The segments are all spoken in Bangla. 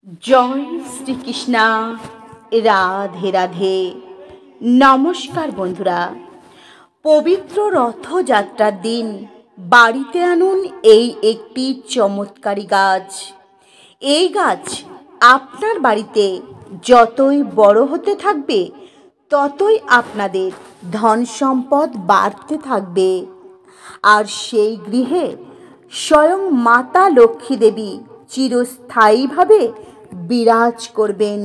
জয় শ্রীকৃষ্ণা। রাধে রাধে। নমস্কার বন্ধুরা, পবিত্র রথযাত্রার দিন বাড়িতে আনুন এই একটি চমৎকারী গাছ। এই গাছ আপনার বাড়িতে যতই বড় হতে থাকবে ততই আপনাদের ধন সম্পদ বাড়তে থাকবে, আর সেই গৃহে স্বয়ং মাতা লক্ষ্মী দেবী চিরস্থায়ীভাবে বিরাজ করবেন।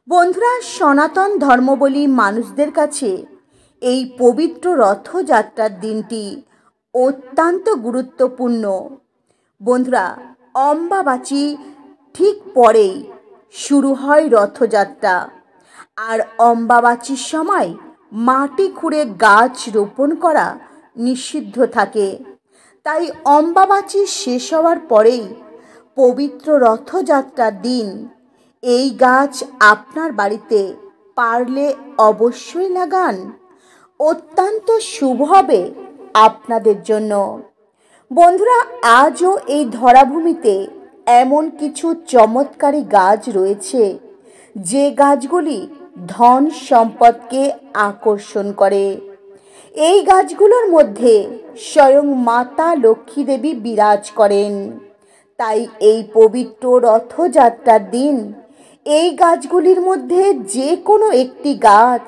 বন্ধুরা, সনাতন ধর্মাবলম্বী মানুষদের কাছে এই পবিত্র রথযাত্রার দিনটি অত্যন্ত গুরুত্বপূর্ণ। বন্ধুরা, অম্বাবাচী ঠিক পরেই শুরু হয় রথযাত্রা, আর অম্বাবাচীর সময় মাটি খুঁড়ে গাছ রোপণ করা নিষিদ্ধ থাকে। তাই অম্বাবাচী শেষ হওয়ার পরেই পবিত্র রথযাত্রার দিন এই গাছ আপনার বাড়িতে পারলে অবশ্যই লাগান। অত্যন্ত শুভ হবে আপনাদের জন্য। বন্ধুরা, আজও এই ধরাভূমিতে এমন কিছু চমৎকারী গাছ রয়েছে যে গাছগুলি ধন সম্পদকে আকর্ষণ করে। এই গাছগুলোর মধ্যে স্বয়ং মাতা লক্ষ্মী দেবী বিরাজ করেন। তাই এই পবিত্র রথযাত্রার দিন এই গাছগুলির মধ্যে যে কোনো একটি গাছ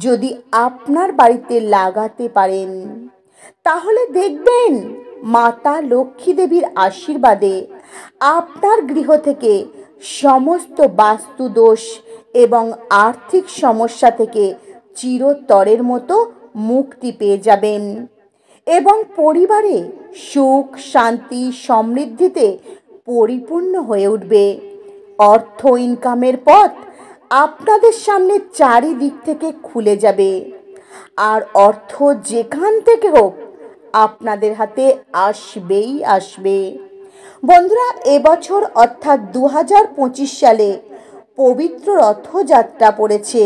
যদি আপনার বাড়িতে লাগাতে পারেন, তাহলে দেখবেন মাতা লক্ষ্মী দেবীর আশীর্বাদে আপনার গৃহ থেকে সমস্ত বাস্তুদোষ এবং আর্থিক সমস্যা থেকে চিরতরের মতো মুক্তি পেয়ে যাবেন এবং পরিবারে সুখ শান্তি সমৃদ্ধিতে পরিপূর্ণ হয়ে উঠবে। অর্থ ইনকামের পথ আপনাদের সামনে চারিদিক থেকে খুলে যাবে, আর অর্থ যেখান থেকে হোক আপনাদের হাতে আসবেই আসবে। বন্ধুরা, এবছর অর্থাৎ 2025 সালে পবিত্র রথযাত্রা পড়েছে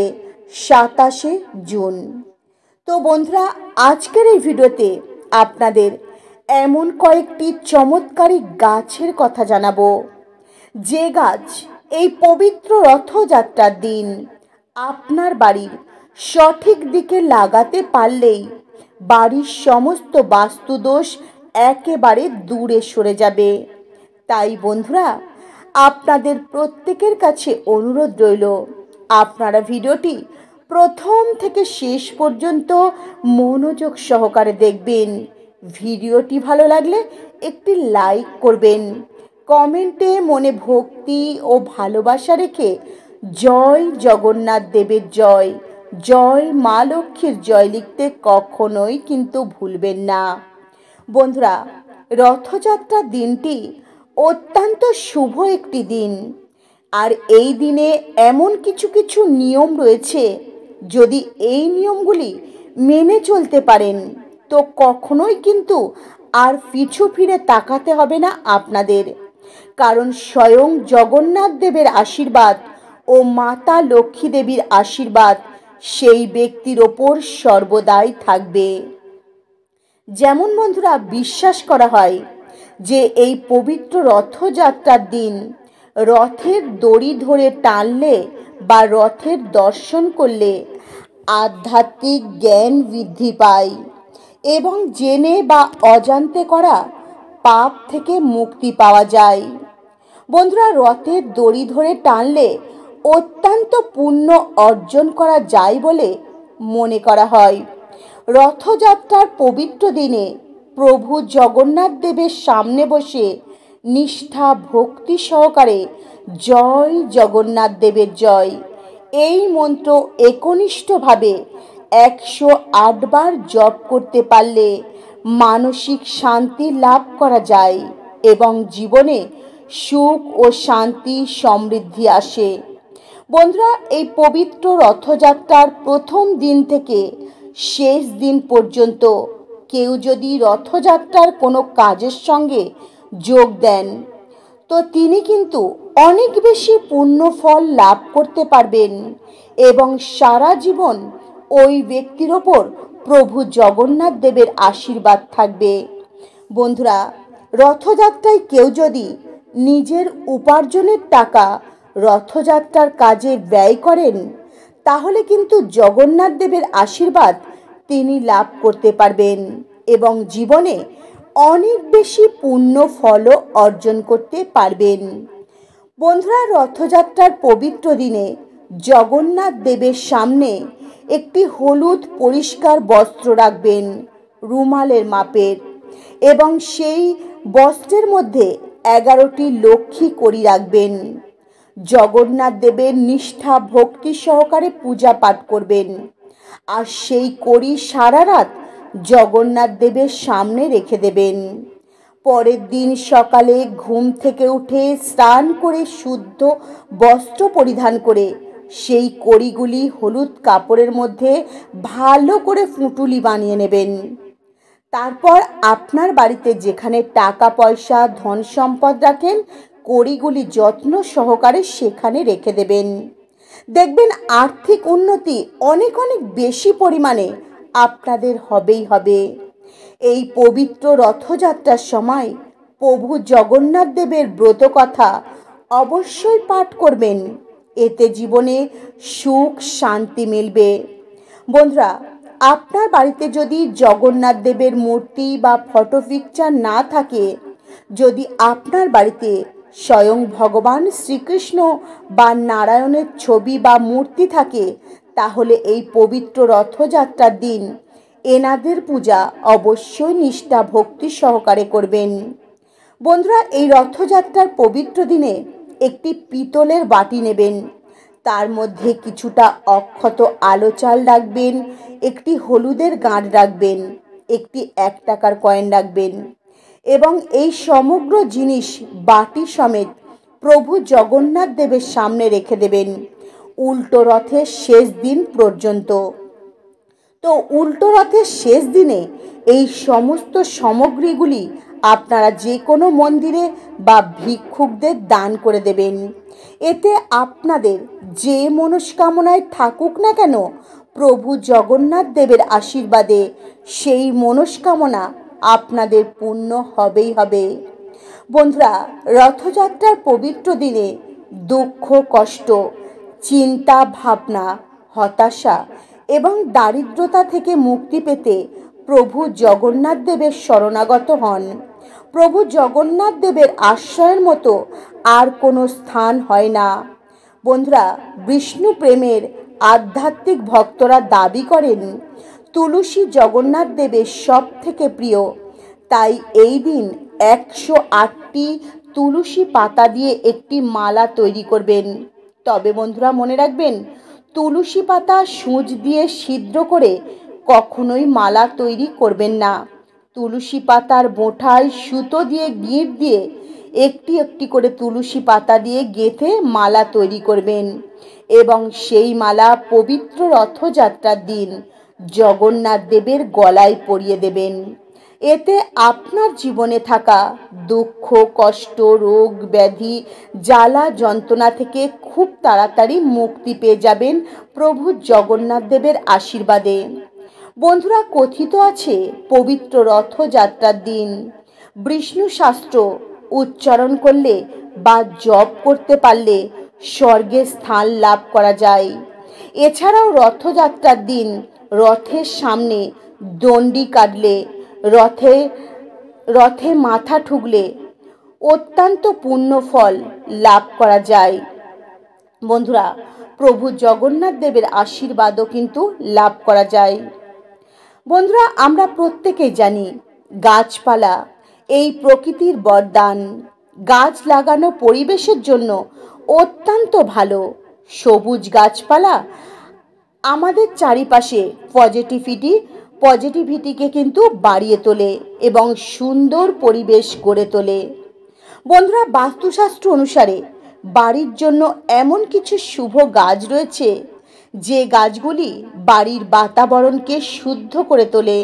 27শে জুন। তো বন্ধুরা, আজকের এই ভিডিওতে আপনাদের এমন কয়েকটি চমৎকারী গাছের কথা জানাবো, যে গাছ এই পবিত্র রথযাত্রার দিন আপনার বাড়ির সঠিক দিকে লাগাতে পারলেই বাড়ির সমস্ত বাস্তুদোষ একেবারে দূরে সরে যাবে। তাই বন্ধুরা, আপনাদের প্রত্যেকের কাছে অনুরোধ রইল, আপনারা ভিডিওটি প্রথম থেকে শেষ পর্যন্ত মনোযোগ সহকারে দেখবেন। ভিডিওটি ভালো লাগলে একটি লাইক করবেন, কমেন্টে মনে ভক্তি ও ভালোবাসা রেখে জয় জগন্নাথ দেবের জয়, জয় মা লক্ষ্মীর জয় লিখতে কখনোই কিন্তু ভুলবেন না। বন্ধুরা, রথযাত্রার দিনটি অত্যন্ত শুভ একটি দিন, আর এই দিনে এমন কিছু কিছু নিয়ম রয়েছে, যদি এই নিয়মগুলি মেনে চলতে পারেন তো কখনোই কিন্তু আর পিছু ফিরে তাকাতে হবে না আপনাদের। কারণ স্বয়ং জগন্নাথ দেবের আশীর্বাদ ও মাতা লক্ষ্মী দেবীর আশীর্বাদ সেই ব্যক্তির ওপর সর্বদাই থাকবে। যেমন বন্ধুরা, বিশ্বাস করা হয় যে এই পবিত্র রথযাত্রার দিন রথের দড়ি ধরে টানলে বা রথের দর্শন করলে আধ্যাত্মিক জ্ঞান বৃদ্ধি পায় এবং জেনে বা অজান্তে করা পাপ থেকে মুক্তি পাওয়া যায়। বন্ধুরা, রথের দড়ি ধরে টানলে অত্যন্ত পুণ্য অর্জন করা যায় বলে মনে করা হয়। রথযাত্রার পবিত্র দিনে প্রভু জগন্নাথ দেবের সামনে বসে নিষ্ঠা ভক্তি সহকারে জয় জগন্নাথ দেবের জয় এই মন্ত্র একনিষ্ঠভাবে 108 বার জপ করতে পারলে মানসিক শান্তি লাভ করা যায় এবং জীবনে সুখ ও শান্তি সমৃদ্ধি আসে। বন্ধুরা, এই পবিত্র রথযাত্রার প্রথম দিন থেকে শেষ দিন পর্যন্ত কেউ যদি রথযাত্রার কোনো কাজের সঙ্গে যোগ দেন তো তিনি কিন্তু অনেক বেশি পুণ্য ফল লাভ করতে পারবেন এবং সারা জীবন ওই ব্যক্তির ওপর প্রভু জগন্নাথ দেবের আশীর্বাদ থাকবে। বন্ধুরা, রথযাত্রায় কেউ যদি নিজের উপার্জনের টাকা রথযাত্রার কাজে ব্যয় করেন, তাহলে কিন্তু জগন্নাথ দেবের আশীর্বাদ তিনি লাভ করতে পারবেন এবং জীবনে অনেক বেশি পুণ্য ফলও অর্জন করতে পারবেন। বন্ধুরা, রথযাত্রার পবিত্র দিনে জগন্নাথ দেবের সামনে একটি হলুদ পরিষ্কার বস্ত্র রাখবেন, রুমালের মাপের, এবং সেই বস্ত্রের মধ্যে 11টি লক্ষ্মী কড়ি রাখবেন। জগন্নাথ দেবের নিষ্ঠা ভক্তি সহকারে পূজা পাঠ করবেন আর সেই কড়ি সারা রাত জগন্নাথ দেবের সামনে রেখে দেবেন। পরের দিন সকালে ঘুম থেকে উঠে স্নান করে শুদ্ধ বস্ত্র পরিধান করে সেই কড়িগুলি হলুদ কাপড়ের মধ্যে ভালো করে পুঁটুলি বানিয়ে নেবেন। তারপর আপনার বাড়িতে যেখানে টাকা পয়সা ধন সম্পদ রাখেন, কড়িগুলি যত্ন সহকারে সেখানে রেখে দেবেন। দেখবেন আর্থিক উন্নতি অনেক অনেক বেশি পরিমাণে আপনাদের হবেই হবে। এই পবিত্র রথযাত্রার সময় প্রভু জগন্নাথ দেবের ব্রত কথা অবশ্যই পাঠ করবেন, এতে জীবনে সুখ শান্তি মিলবে। বন্ধুরা, আপনার বাড়িতে যদি জগন্নাথ দেবের মূর্তি বা ফটো পিকচার না থাকে, যদি আপনার বাড়িতে স্বয়ং ভগবান শ্রীকৃষ্ণ বা নারায়ণের ছবি বা মূর্তি থাকে, তাহলে এই পবিত্র রথযাত্রার দিন এনাদের পূজা অবশ্যই নিষ্ঠা ভক্তি সহকারে করবেন। বন্ধুরা, এই রথযাত্রার পবিত্র দিনে একটি পিতলের বাটি নেবেন, তার মধ্যে কিছুটা অক্ষত আলো চাল রাখবেন, একটি হলুদের গাঁট রাখবেন, একটি 1 টাকার কয়েন রাখবেন এবং এই সমগ্র জিনিস বাটি সমেত প্রভু জগন্নাথ দেবের সামনে রেখে দেবেন উল্টো রথের শেষ দিন পর্যন্ত। তো উল্টো রথের শেষ দিনে এই সমস্ত সামগ্রীগুলি আপনারা যে কোনো মন্দিরে বা ভিক্ষুকদের দান করে দেবেন। এতে আপনাদের যে মনস্কামনায় থাকুক না কেন, প্রভু জগন্নাথ দেবের আশীর্বাদে সেই মনস্কামনা আপনাদের পূর্ণ হবেই হবে। বন্ধুরা, রথযাত্রার পবিত্র দিনে দুঃখ কষ্ট, চিন্তা ভাবনা, হতাশা এবং দারিদ্রতা থেকে মুক্তি পেতে প্রভু জগন্নাথ দেবের শরণাগত হন। প্রভু জগন্নাথ দেবের আশ্রয়ের মতো আর কোনো স্থান হয় না। বন্ধুরা, বিষ্ণু প্রেমের আধ্যাত্মিক ভক্তরা দাবি করেন তুলসী জগন্নাথ দেবের সব থেকে প্রিয়, তাই এই দিন 108টি তুলসী পাতা দিয়ে একটি মালা তৈরি করবেন। তবে বন্ধুরা, মনে রাখবেন, তুলসী পাতা সূঁচ দিয়ে ছিদ্র করে কখনোই মালা তৈরি করবেন না। তুলসী পাতার বোঁটায় সুতো দিয়ে গিঁট দিয়ে একটি একটি করে তুলসী পাতা দিয়ে গেঁথে মালা তৈরি করবেন এবং সেই মালা পবিত্র রথযাত্রার দিন জগন্নাথ দেবের গলায় পরিয়ে দেবেন। এতে আপনার জীবনে থাকা দুঃখ কষ্ট রোগ ব্যাধি জ্বালা যন্ত্রণা থেকে খুব তাড়াতাড়ি মুক্তি পেয়ে যাবেন প্রভু জগন্নাথ দেবের আশীর্বাদে। বন্ধুরা, কথিত আছে পবিত্র রথযাত্রার দিন বিষ্ণু শাস্ত্র উচ্চারণ করলে বা জপ করতে পারলে স্বর্গে স্থান লাভ করা যায়। এছাড়াও রথযাত্রার দিন রথের সামনে দণ্ডি কাটলে, রথে মাথা ঠুকলে অত্যন্ত পুণ্য ফল লাভ করা যায়। বন্ধুরা, প্রভু জগন্নাথ দেবের আশীর্বাদও কিন্তু লাভ করা যায়। বন্ধুরা, আমরা প্রত্যেকেই জানি গাছপালা এই প্রকৃতির বরদান। গাছ লাগানো পরিবেশের জন্য অত্যন্ত ভালো। সবুজ গাছপালা আমাদের চারিপাশে পজিটিভিটিকে কিন্তু বাড়িয়ে তোলে এবং সুন্দর পরিবেশ গড়ে তোলে। বন্ধুরা, বাস্তুশাস্ত্র অনুসারে বাড়ির জন্য এমন কিছু শুভ গাছ রয়েছে যে গাছগুলি বাড়ির বাতাবরণকে শুদ্ধ করে তোলে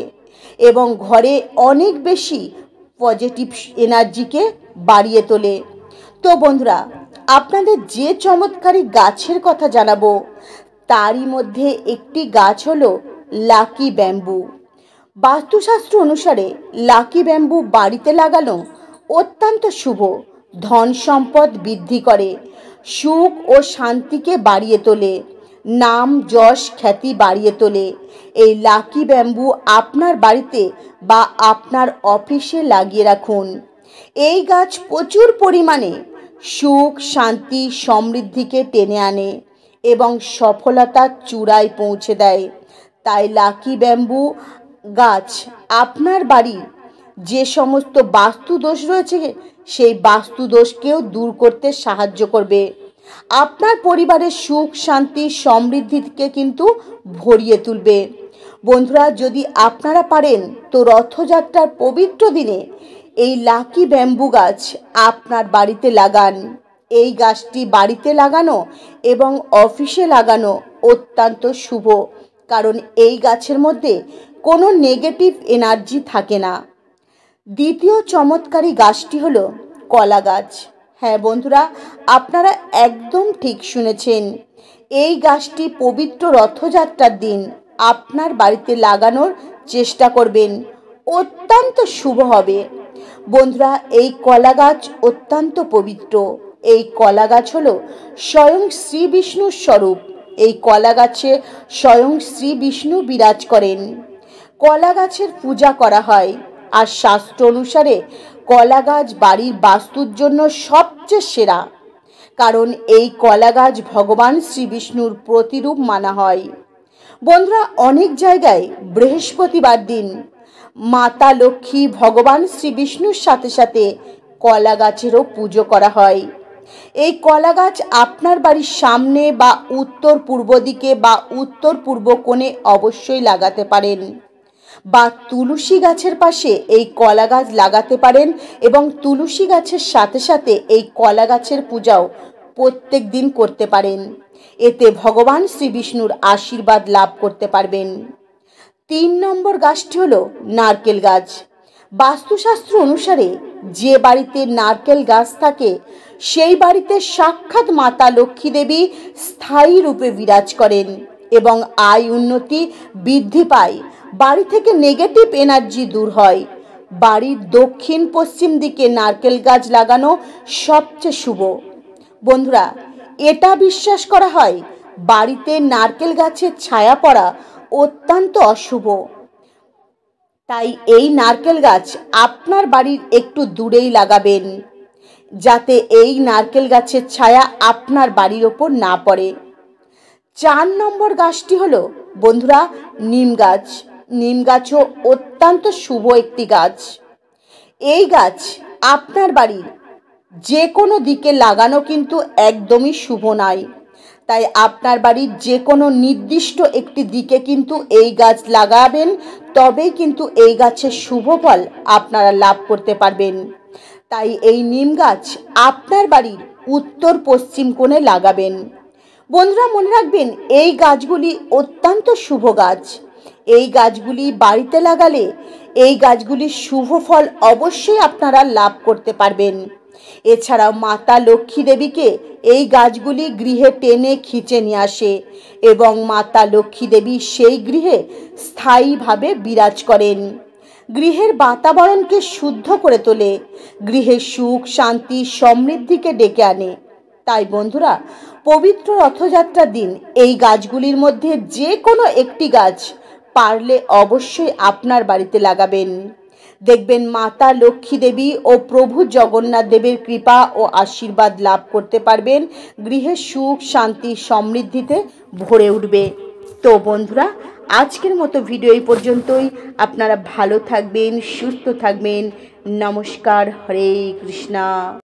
এবং ঘরে অনেক বেশি পজিটিভ এনার্জিকে বাড়িয়ে তোলে। তো বন্ধুরা, আপনাদের যে চমৎকারী গাছের কথা জানাবো তারই মধ্যে একটি গাছ হলো লাকি ব্যাম্বু। বাস্তুশাস্ত্র অনুসারে লাকি ব্যাম্বু বাড়িতে লাগানো অত্যন্ত শুভ। ধন সম্পদ বৃদ্ধি করে, সুখ ও শান্তিকে বাড়িয়ে তোলে, নাম যশ খ্যাতি বাড়িয়ে তোলে। এই লাকি ব্যাম্বু আপনার বাড়িতে বা আপনার অফিসে লাগিয়ে রাখুন। এই গাছ প্রচুর পরিমাণে সুখ শান্তি সমৃদ্ধিকে টেনে আনে এবং সফলতার চূড়ায় পৌঁছে দেয়। তাই লাকি ব্যাম্বু গাছ আপনার বাড়ির যে সমস্ত বাস্তু দোষ রয়েছে সেই বাস্তু দোষকেও দূর করতে সাহায্য করবে। আপনার পরিবারের সুখ শান্তি সমৃদ্ধিকে কিন্তু ভরিয়ে তুলবে। বন্ধুরা, যদি আপনারা পারেন তো রথযাত্রার পবিত্র দিনে এই লাকি ব্যাম্বু গাছ আপনার বাড়িতে লাগান। এই গাছটি বাড়িতে লাগানো এবং অফিসে লাগানো অত্যন্ত শুভ, কারণ এই গাছের মধ্যে কোনো নেগেটিভ এনার্জি থাকে না। দ্বিতীয় চমৎকারী গাছটি হলো কলা গাছ। হ্যাঁ বন্ধুরা, আপনারা একদম ঠিক শুনেছেন। এই গাছটি পবিত্র রথযাত্রার দিন আপনার বাড়িতে লাগানোর চেষ্টা করবেন, অত্যন্ত শুভ হবে। বন্ধুরা, এই কলা গাছ অত্যন্ত পবিত্র। এই কলা গাছ হলো স্বয়ং শ্রী বিষ্ণুর স্বরূপ। এই কলা গাছে স্বয়ং শ্রী বিষ্ণু বিরাজ করেন। কলা গাছের পূজা করা হয়, আর শাস্ত্র অনুসারে কলা গাছ বাড়ির বাস্তুর জন্য সবচেয়ে সেরা, কারণ এই কলা গাছ ভগবান শ্রী বিষ্ণুর প্রতিরূপ মানা হয়। বন্ধুরা, অনেক জায়গায় বৃহস্পতিবার দিন মাতা লক্ষ্মী ভগবান শ্রী বিষ্ণুর সাথে সাথে কলা গাছেরও পুজো করা হয়। এই কলা গাছ আপনার বাড়ির সামনে বা উত্তর পূর্ব দিকে বা উত্তর পূর্ব কোণে অবশ্যই লাগাতে পারেন, বা তুলসী গাছের পাশে এই কলা গাছ লাগাতে পারেন এবং তুলসী গাছের সাথে সাথে এই কলা গাছের পূজাও প্রত্যেক দিন করতে পারেন। এতে ভগবান শ্রী বিষ্ণুর আশীর্বাদ লাভ করতে পারবেন। 3 নম্বর গাছটি হলো নারকেল গাছ। বাস্তুশাস্ত্র অনুসারে যে বাড়িতে নারকেল গাছ থাকে সেই বাড়িতে সাক্ষাৎ মাতা লক্ষ্মী দেবী স্থায়ী রূপে বিরাজ করেন এবং আয় উন্নতি বৃদ্ধি পায়। বাড়ি থেকে নেগেটিভ এনার্জি দূর হয়। বাড়ির দক্ষিণ পশ্চিম দিকে নারকেল গাছ লাগানো সবচেয়ে শুভ। বন্ধুরা, এটা বিশ্বাস করা হয় বাড়িতে নারকেল গাছের ছায়া পড়া অত্যন্ত অশুভ। তাই এই নারকেল গাছ আপনার বাড়ির একটু দূরেই লাগাবেন, যাতে এই নারকেল গাছের ছায়া আপনার বাড়ির ওপর না পড়ে। 4 নম্বর গাছটি হলো বন্ধুরা নিম গাছ। নিম গাছও অত্যন্ত শুভ একটি গাছ। এই গাছ আপনার বাড়ির যে কোনো দিকে লাগানো কিন্তু একদমই শুভ নয়। তাই আপনার বাড়ির যে কোনো নির্দিষ্ট একটি দিকে কিন্তু এই গাছ লাগাবেন, তবেই কিন্তু এই গাছের শুভ ফল আপনারা লাভ করতে পারবেন। তাই এই নিম গাছ আপনার বাড়ির উত্তর পশ্চিম কোণে লাগাবেন। বন্ধুরা, মনে রাখবেন এই গাছগুলি অত্যন্ত শুভ গাছ। এই গাছগুলি বাড়িতে লাগালে এই গাছগুলির শুভ ফল অবশ্যই আপনারা লাভ করতে পারবেন। এছাড়াও মাতা লক্ষ্মী দেবীকে এই গাছগুলি গৃহে টেনে খিঁচে নিয়ে আসে এবং মাতা লক্ষ্মী দেবী সেই গৃহে স্থায়ীভাবে বিরাজ করেন। গৃহের বাতাবরণকে শুদ্ধ করে তোলে, গৃহে সুখ শান্তি সমৃদ্ধিকে ডেকে আনে। তাই বন্ধুরা, পবিত্র রথযাত্রার দিন এই গাছগুলির মধ্যে যে কোনো একটি গাছ পারলে অবশ্যই আপনার বাড়িতে লাগাবেন। দেখবেন মাতা লক্ষ্মী দেবী ও প্রভু জগন্নাথ দেবের কৃপা ও আশীর্বাদ লাভ করতে পারবেন। গৃহে সুখ শান্তি সমৃদ্ধিতে ভরে উঠবে। তো বন্ধুরা, আজকের মতো ভিডিও এই পর্যন্তই। আপনারা ভালো থাকবেন, সুস্থ থাকবেন। নমস্কার। হরে কৃষ্ণা।